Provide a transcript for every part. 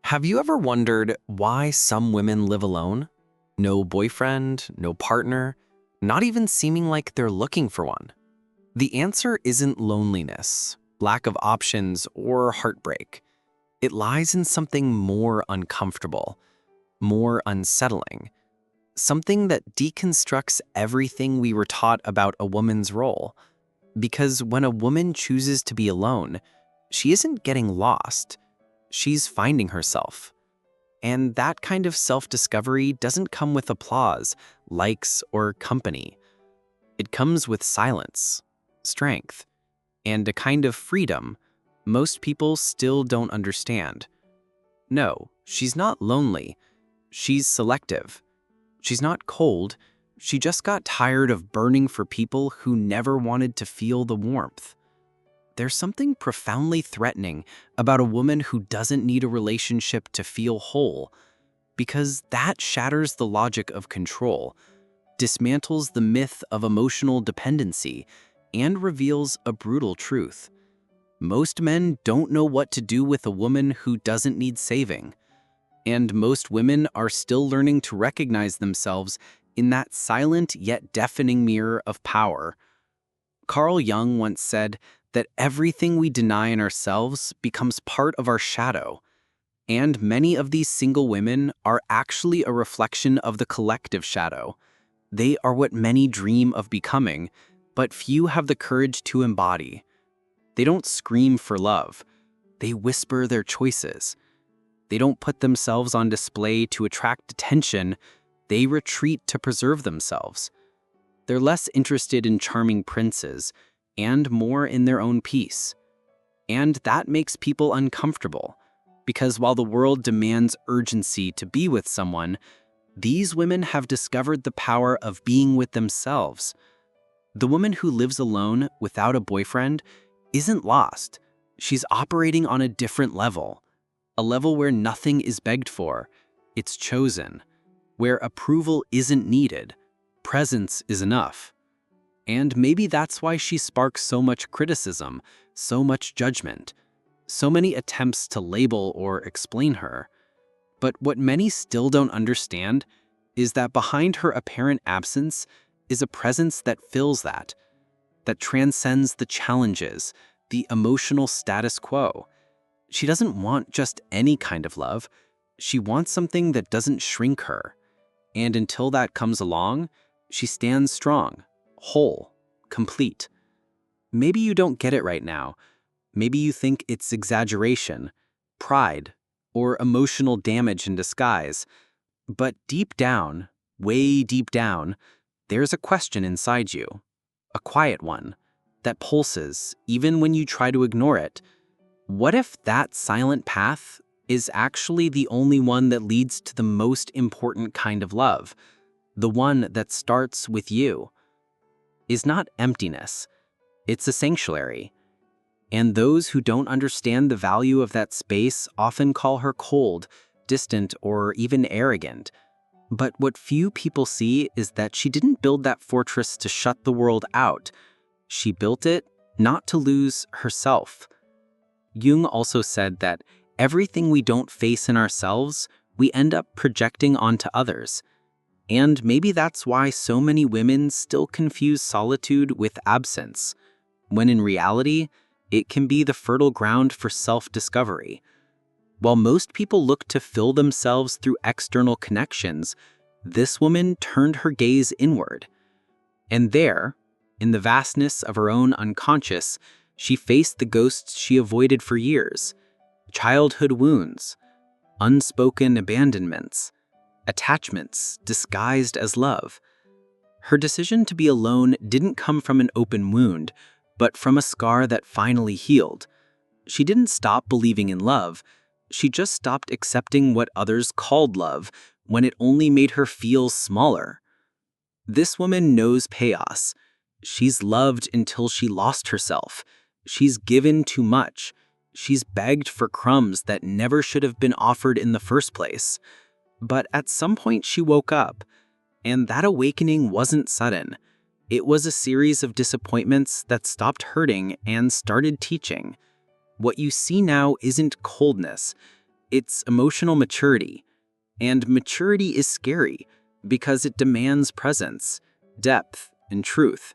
Have you ever wondered why some women live alone? No boyfriend, no partner, not even seeming like they're looking for one. The answer isn't loneliness, lack of options, or heartbreak. It lies in something more uncomfortable, more unsettling, something that deconstructs everything we were taught about a woman's role. Because when a woman chooses to be alone, she isn't getting lost, she's finding herself. And that kind of self-discovery doesn't come with applause, likes, or company. It comes with silence, strength, and a kind of freedom most people still don't understand. No, she's not lonely. She's selective. She's not cold. She just got tired of burning for people who never wanted to feel the warmth. There's something profoundly threatening about a woman who doesn't need a relationship to feel whole, because that shatters the logic of control, dismantles the myth of emotional dependency, and reveals a brutal truth. Most men don't know what to do with a woman who doesn't need saving, and most women are still learning to recognize themselves in that silent yet deafening mirror of power. Carl Jung once said that everything we deny in ourselves becomes part of our shadow. And many of these single women are actually a reflection of the collective shadow. They are what many dream of becoming, but few have the courage to embody. They don't scream for love. They whisper their choices. They don't put themselves on display to attract attention. They retreat to preserve themselves. They're less interested in charming princes and more in their own peace. And that makes people uncomfortable, because while the world demands urgency to be with someone, these women have discovered the power of being with themselves. The woman who lives alone without a boyfriend isn't lost. She's operating on a different level, a level where nothing is begged for, it's chosen, where approval isn't needed, presence is enough. And maybe that's why she sparks so much criticism, so much judgment, so many attempts to label or explain her. But what many still don't understand is that behind her apparent absence is a presence that fills that transcends the challenges, the emotional status quo. She doesn't want just any kind of love. She wants something that doesn't shrink her. And until that comes along, she stands strong, whole, complete. Maybe you don't get it right now. Maybe you think it's exaggeration, pride, or emotional damage in disguise. But deep down, way deep down, there's a question inside you, a quiet one, that pulses even when you try to ignore it. What if that silent path is actually the only one that leads to the most important kind of love, the one that starts with you? Is not emptiness, it's a sanctuary. And those who don't understand the value of that space often call her cold, distant, or even arrogant. But what few people see is that she didn't build that fortress to shut the world out. She built it not to lose herself. Jung also said that everything we don't face in ourselves, we end up projecting onto others. And maybe that's why so many women still confuse solitude with absence, when in reality, it can be the fertile ground for self-discovery. While most people look to fill themselves through external connections, this woman turned her gaze inward. And there, in the vastness of her own unconscious, she faced the ghosts she avoided for years: childhood wounds, unspoken abandonments, attachments disguised as love. Her decision to be alone didn't come from an open wound, but from a scar that finally healed. She didn't stop believing in love. She just stopped accepting what others called love when it only made her feel smaller. This woman knows chaos. She's loved until she lost herself. She's given too much. She's begged for crumbs that never should have been offered in the first place. But at some point she woke up, and that awakening wasn't sudden. It was a series of disappointments that stopped hurting and started teaching. What you see now isn't coldness. It's emotional maturity. And maturity is scary because it demands presence, depth, and truth.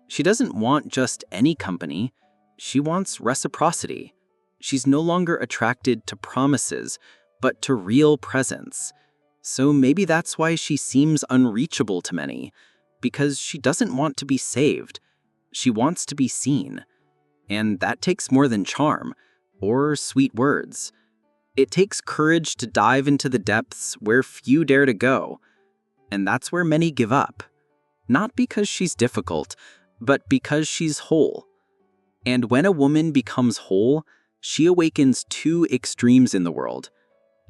She doesn't want just any company. She wants reciprocity. She's no longer attracted to promises, but to real presence. So maybe that's why she seems unreachable to many, because she doesn't want to be saved. She wants to be seen. And that takes more than charm or sweet words. It takes courage to dive into the depths where few dare to go. And that's where many give up. Not because she's difficult, but because she's whole. And when a woman becomes whole, she awakens two extremes in the world: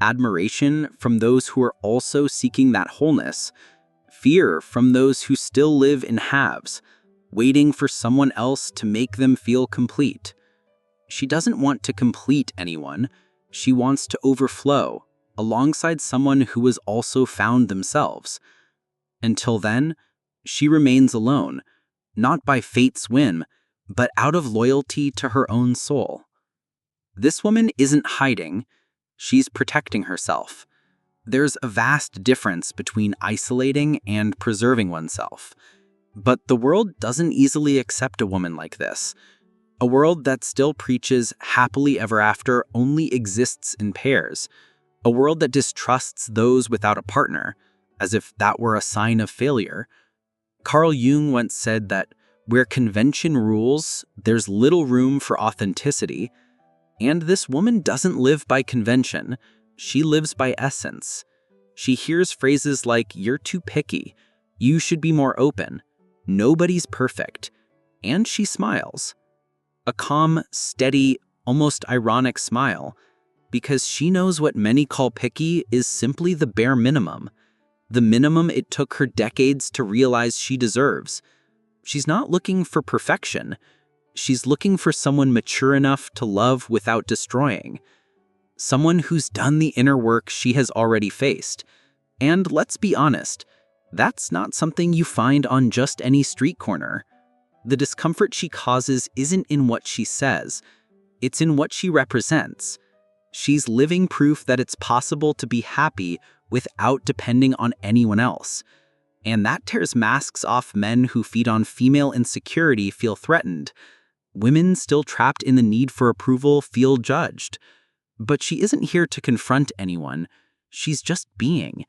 admiration from those who are also seeking that wholeness, fear from those who still live in halves, waiting for someone else to make them feel complete. She doesn't want to complete anyone. She wants to overflow alongside someone who has also found themselves. Until then, she remains alone, not by fate's whim, but out of loyalty to her own soul. This woman isn't hiding, she's protecting herself. There's a vast difference between isolating and preserving oneself. But the world doesn't easily accept a woman like this. A world that still preaches happily ever after only exists in pairs. A world that distrusts those without a partner, as if that were a sign of failure. Carl Jung once said that where convention rules, there's little room for authenticity. And this woman doesn't live by convention, she lives by essence. She hears phrases like, "You're too picky," "You should be more open," "Nobody's perfect," and she smiles. A calm, steady, almost ironic smile, because she knows what many call picky is simply the bare minimum, the minimum it took her decades to realize she deserves. She's not looking for perfection. She's looking for someone mature enough to love without destroying. Someone who's done the inner work she has already faced. And let's be honest, that's not something you find on just any street corner. The discomfort she causes isn't in what she says, it's in what she represents. She's living proof that it's possible to be happy without depending on anyone else. And that tears masks off men who feed on female insecurity feel threatened. Women still trapped in the need for approval feel judged. But she isn't here to confront anyone. She's just being.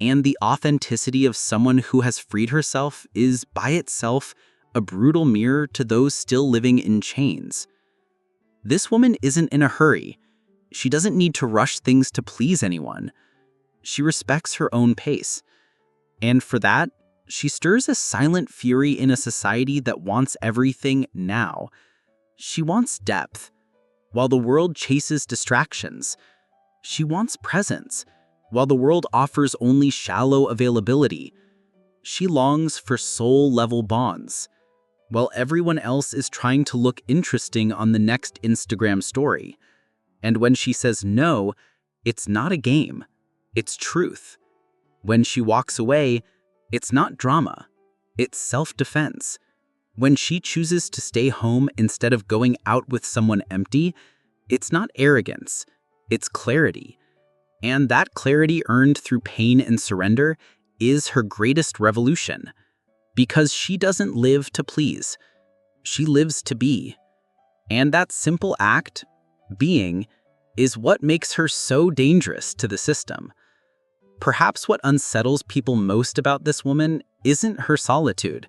And the authenticity of someone who has freed herself is, by itself, a brutal mirror to those still living in chains. This woman isn't in a hurry. She doesn't need to rush things to please anyone. She respects her own pace. And for that, she stirs a silent fury in a society that wants everything now. She wants depth, while the world chases distractions. She wants presence, while the world offers only shallow availability. She longs for soul-level bonds, while everyone else is trying to look interesting on the next Instagram story. And when she says no, it's not a game, it's truth. When she walks away, it's not drama, it's self-defense. When she chooses to stay home instead of going out with someone empty, it's not arrogance, it's clarity. And that clarity earned through pain and surrender is her greatest revolution. Because she doesn't live to please, she lives to be. And that simple act, being, is what makes her so dangerous to the system. Perhaps what unsettles people most about this woman isn't her solitude.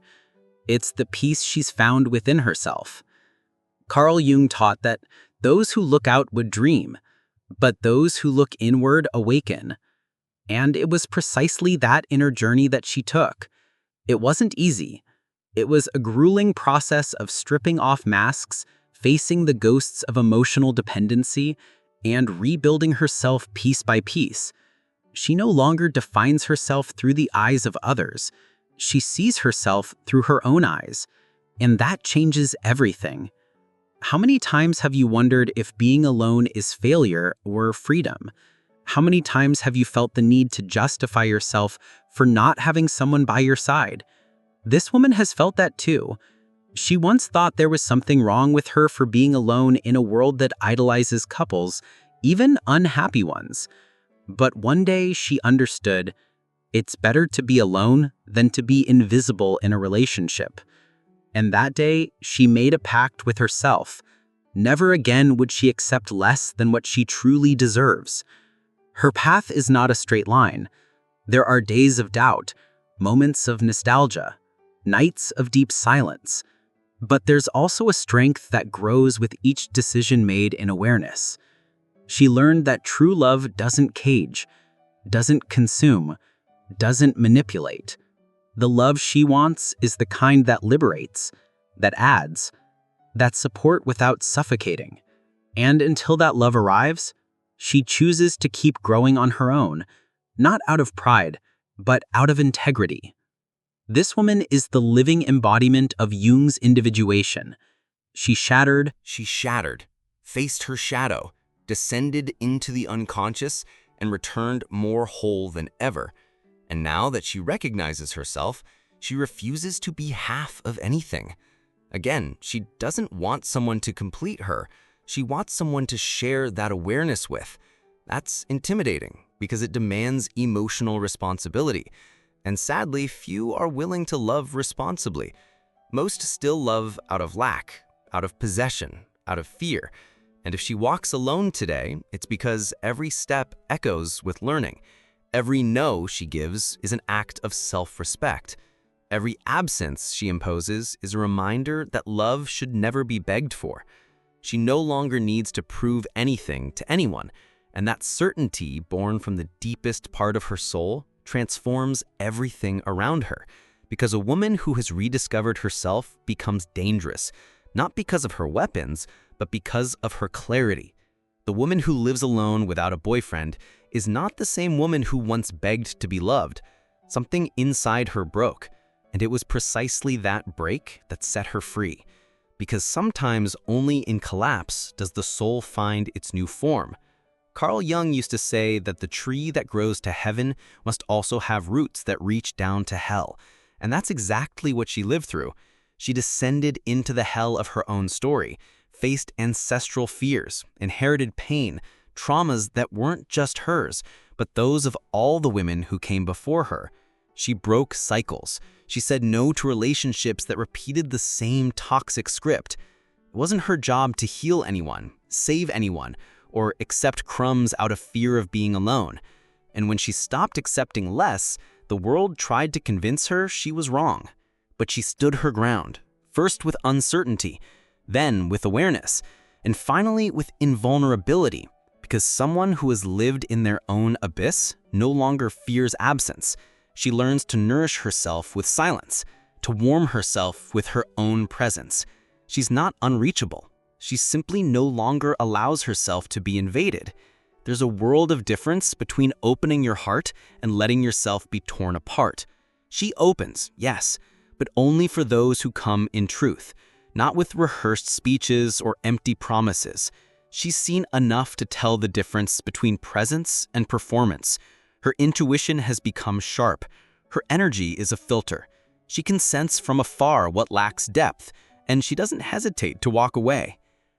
It's the peace she's found within herself. Carl Jung taught that those who look out would dream, but those who look inward awaken. And it was precisely that inner journey that she took. It wasn't easy. It was a grueling process of stripping off masks, facing the ghosts of emotional dependency, and rebuilding herself piece by piece. She no longer defines herself through the eyes of others. She sees herself through her own eyes, and that changes everything. How many times have you wondered if being alone is failure or freedom? How many times have you felt the need to justify yourself for not having someone by your side? This woman has felt that too. She once thought there was something wrong with her for being alone in a world that idolizes couples, even unhappy ones. But one day she understood it's better to be alone than to be invisible in a relationship. And that day, she made a pact with herself. Never again would she accept less than what she truly deserves. Her path is not a straight line. There are days of doubt, moments of nostalgia, nights of deep silence. But there's also a strength that grows with each decision made in awareness. She learned that true love doesn't cage, doesn't consume, doesn't manipulate. The love she wants is the kind that liberates, that adds, that support without suffocating. And until that love arrives, she chooses to keep growing on her own, not out of pride, but out of integrity. This woman is the living embodiment of Jung's individuation. She shattered, faced her shadow, descended into the unconscious, and returned more whole than ever. And now that she recognizes herself, she refuses to be half of anything. Again, she doesn't want someone to complete her. She wants someone to share that awareness with. That's intimidating because it demands emotional responsibility. And sadly, few are willing to love responsibly. Most still love out of lack, out of possession, out of fear. And if she walks alone today, it's because every step echoes with learning. Every no she gives is an act of self-respect. Every absence she imposes is a reminder that love should never be begged for. She no longer needs to prove anything to anyone, and that certainty born from the deepest part of her soul transforms everything around her. Because a woman who has rediscovered herself becomes dangerous, not because of her weapons, but because of her clarity. The woman who lives alone without a boyfriend is not the same woman who once begged to be loved. Something inside her broke, and it was precisely that break that set her free. Because sometimes only in collapse does the soul find its new form. Carl Jung used to say that the tree that grows to heaven must also have roots that reach down to hell. And that's exactly what she lived through. She descended into the hell of her own story, faced ancestral fears, inherited pain, traumas that weren't just hers, but those of all the women who came before her. She broke cycles. She said no to relationships that repeated the same toxic script. It wasn't her job to heal anyone, save anyone, or accept crumbs out of fear of being alone. And when she stopped accepting less, the world tried to convince her she was wrong. But she stood her ground, first with uncertainty, then with awareness, and finally with invulnerability, because someone who has lived in their own abyss no longer fears absence. She learns to nourish herself with silence, to warm herself with her own presence. She's not unreachable. She simply no longer allows herself to be invaded. There's a world of difference between opening your heart and letting yourself be torn apart. She opens, yes, but only for those who come in truth, not with rehearsed speeches or empty promises. She's seen enough to tell the difference between presence and performance. Her intuition has become sharp. Her energy is a filter. She can sense from afar what lacks depth, and she doesn't hesitate to walk away.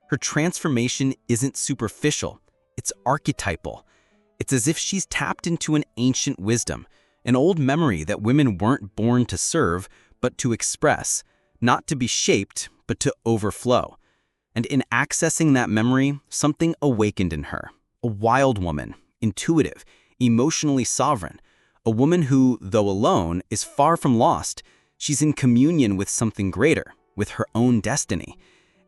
Her transformation isn't superficial, it's archetypal. It's as if she's tapped into an ancient wisdom, an old memory that women weren't born to serve, but to express, not to be shaped, but to overflow. And in accessing that memory, something awakened in her. A wild woman, intuitive, emotionally sovereign. A woman who, though alone, is far from lost. She's in communion with something greater, with her own destiny.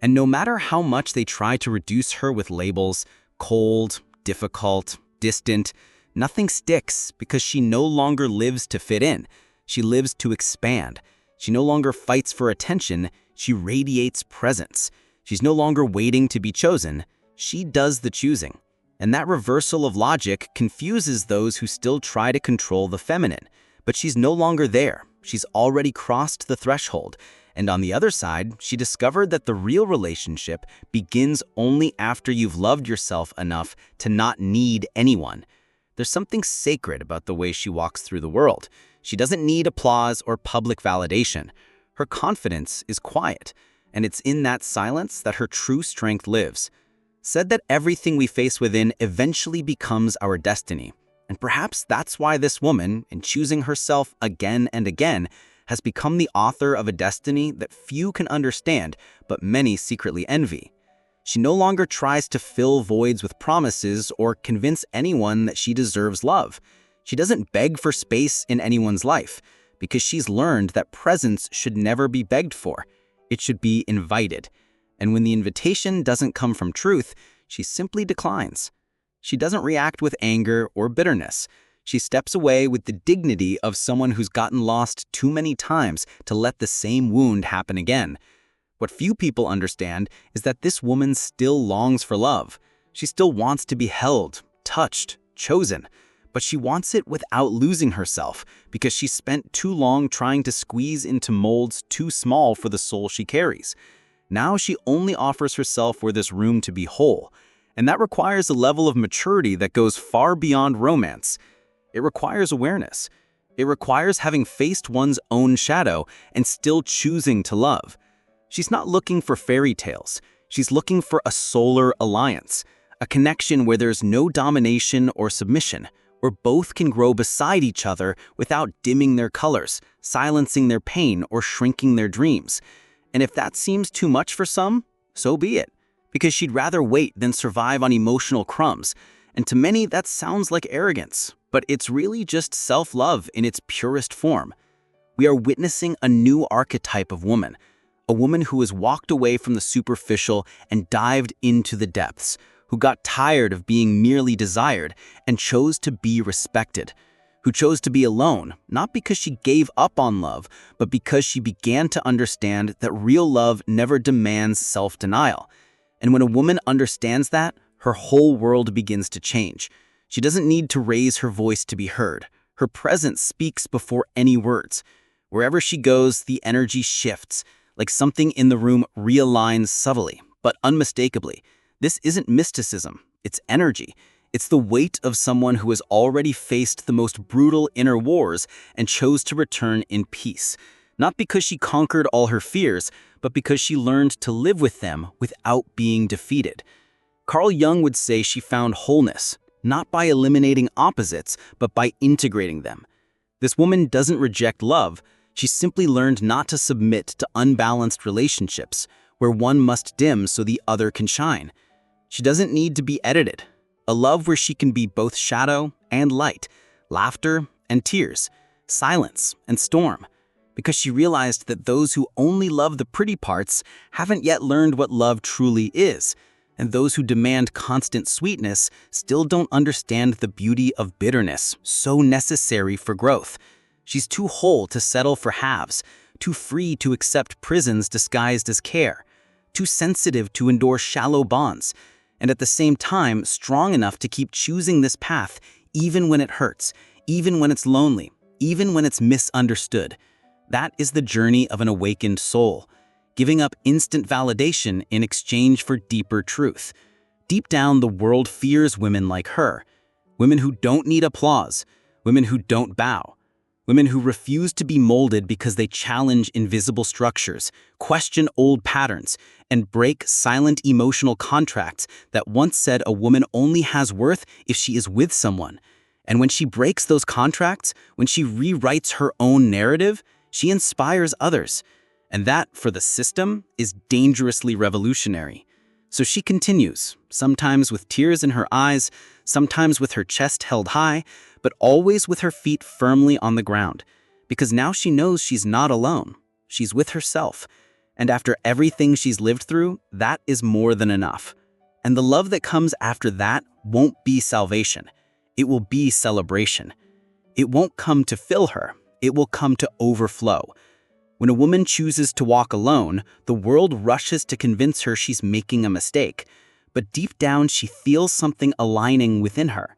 And no matter how much they try to reduce her with labels, cold, difficult, distant, nothing sticks because she no longer lives to fit in. She lives to expand. She no longer fights for attention. She radiates presence. She's no longer waiting to be chosen. She does the choosing. And that reversal of logic confuses those who still try to control the feminine. But she's no longer there. She's already crossed the threshold. And on the other side, she discovered that the real relationship begins only after you've loved yourself enough to not need anyone. There's something sacred about the way she walks through the world. She doesn't need applause or public validation. Her confidence is quiet, and it's in that silence that her true strength lives. said that everything we face within eventually becomes our destiny. And perhaps that's why this woman, in choosing herself again and again, has become the author of a destiny that few can understand, but many secretly envy. She no longer tries to fill voids with promises or convince anyone that she deserves love. She doesn't beg for space in anyone's life, because she's learned that presence should never be begged for. It should be invited. And when the invitation doesn't come from truth, she simply declines. She doesn't react with anger or bitterness. She steps away with the dignity of someone who's gotten lost too many times to let the same wound happen again. What few people understand is that this woman still longs for love. She still wants to be held, touched, chosen. But she wants it without losing herself, because she spent too long trying to squeeze into molds too small for the soul she carries. Now she only offers herself where there's room to be whole. And that requires a level of maturity that goes far beyond romance. It requires awareness. It requires having faced one's own shadow and still choosing to love. She's not looking for fairy tales. She's looking for a solar alliance, a connection where there's no domination or submission, where both can grow beside each other without dimming their colors, silencing their pain, or shrinking their dreams. And if that seems too much for some, so be it, because she'd rather wait than survive on emotional crumbs. And to many, that sounds like arrogance, but it's really just self-love in its purest form. We are witnessing a new archetype of woman, a woman who has walked away from the superficial and dived into the depths, who got tired of being merely desired and chose to be respected, who chose to be alone, not because she gave up on love, but because she began to understand that real love never demands self-denial. And when a woman understands that, her whole world begins to change. She doesn't need to raise her voice to be heard. Her presence speaks before any words. Wherever she goes, the energy shifts, like something in the room realigns subtly, but unmistakably. This isn't mysticism, it's energy. It's the weight of someone who has already faced the most brutal inner wars and chose to return in peace. Not because she conquered all her fears, but because she learned to live with them without being defeated. Carl Jung would say she found wholeness, not by eliminating opposites, but by integrating them. This woman doesn't reject love. She simply learned not to submit to unbalanced relationships, where one must dim so the other can shine. She doesn't need to be edited. A love where she can be both shadow and light, laughter and tears, silence and storm, because she realized that those who only love the pretty parts haven't yet learned what love truly is, and those who demand constant sweetness still don't understand the beauty of bitterness, so necessary for growth. She's too whole to settle for halves, too free to accept prisons disguised as care, too sensitive to endure shallow bonds, and at the same time strong enough to keep choosing this path even when it hurts, even when it's lonely, even when it's misunderstood. That is the journey of an awakened soul, giving up instant validation in exchange for deeper truth. Deep down, the world fears women like her, women who don't need applause, women who don't bow, women who refuse to be molded because they challenge invisible structures, question old patterns, and break silent emotional contracts that once said a woman only has worth if she is with someone. And when she breaks those contracts, when she rewrites her own narrative, she inspires others. And that, for the system, is dangerously revolutionary. So she continues, sometimes with tears in her eyes, sometimes with her chest held high, but always with her feet firmly on the ground, because now she knows she's not alone. She's with herself. And after everything she's lived through, that is more than enough. And the love that comes after that won't be salvation. It will be celebration. It won't come to fill her. It will come to overflow. When a woman chooses to walk alone, the world rushes to convince her she's making a mistake. But deep down, she feels something aligning within her.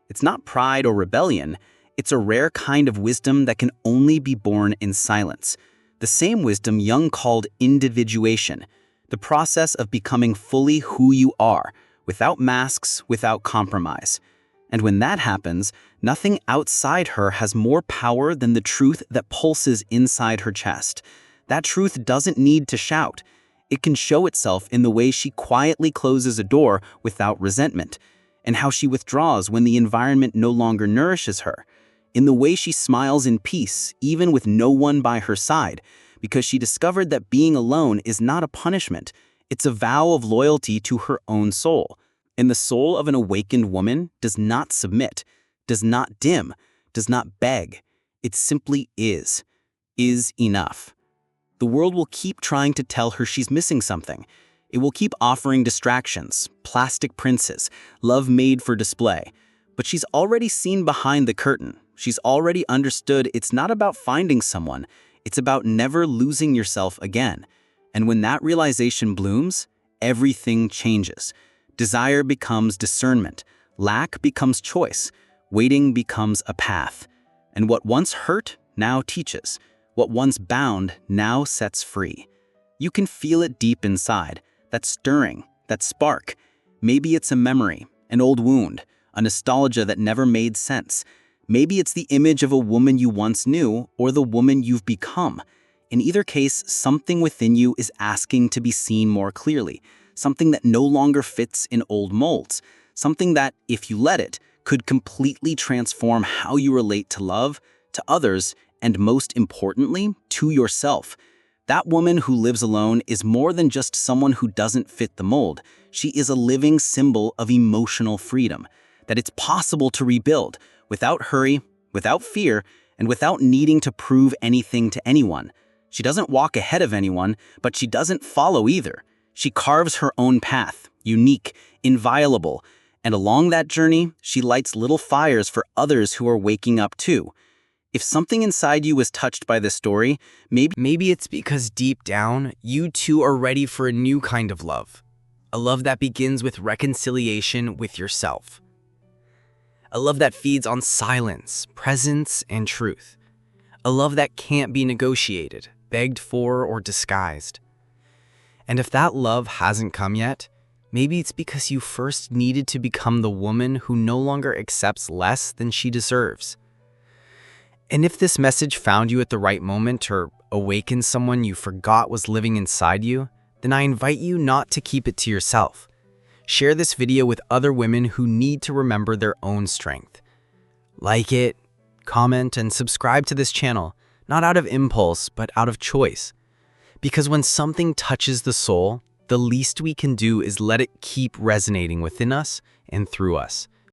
It's not pride or rebellion. It's a rare kind of wisdom that can only be born in silence. The same wisdom Jung called individuation, the process of becoming fully who you are, without masks, without compromise. And when that happens, nothing outside her has more power than the truth that pulses inside her chest. That truth doesn't need to shout. It can show itself in the way she quietly closes a door without resentment, and how she withdraws when the environment no longer nourishes her, in the way she smiles in peace even with no one by her side, because she discovered that being alone is not a punishment, it's a vow of loyalty to her own soul. And the soul of an awakened woman does not submit, does not dim, does not beg. It simply is enough. The world will keep trying to tell her she's missing something. It will keep offering distractions, plastic princes, love made for display. But she's already seen behind the curtain. She's already understood it's not about finding someone, it's about never losing yourself again. And when that realization blooms, everything changes. Desire becomes discernment, lack becomes choice, waiting becomes a path. And what once hurt now teaches. What once bound now sets free. You can feel it deep inside, that stirring, that spark. Maybe it's a memory, an old wound, a nostalgia that never made sense. Maybe it's the image of a woman you once knew or the woman you've become. In either case, something within you is asking to be seen more clearly, something that no longer fits in old molds, something that, if you let it, could completely transform how you relate to love, to others, and most importantly, to yourself. That woman who lives alone is more than just someone who doesn't fit the mold. She is a living symbol of emotional freedom, that it's possible to rebuild without hurry, without fear, and without needing to prove anything to anyone. She doesn't walk ahead of anyone, but she doesn't follow either. She carves her own path, unique, inviolable, and along that journey, she lights little fires for others who are waking up too. If something inside you was touched by this story, maybe it's because deep down, you too are ready for a new kind of love. A love that begins with reconciliation with yourself. A love that feeds on silence, presence, and truth. A love that can't be negotiated, begged for, or disguised. And if that love hasn't come yet, maybe it's because you first needed to become the woman who no longer accepts less than she deserves. And if this message found you at the right moment or awakened someone you forgot was living inside you, then I invite you not to keep it to yourself. Share this video with other women who need to remember their own strength. Like it, comment, and subscribe to this channel, not out of impulse, but out of choice. Because when something touches the soul, the least we can do is let it keep resonating within us and through us.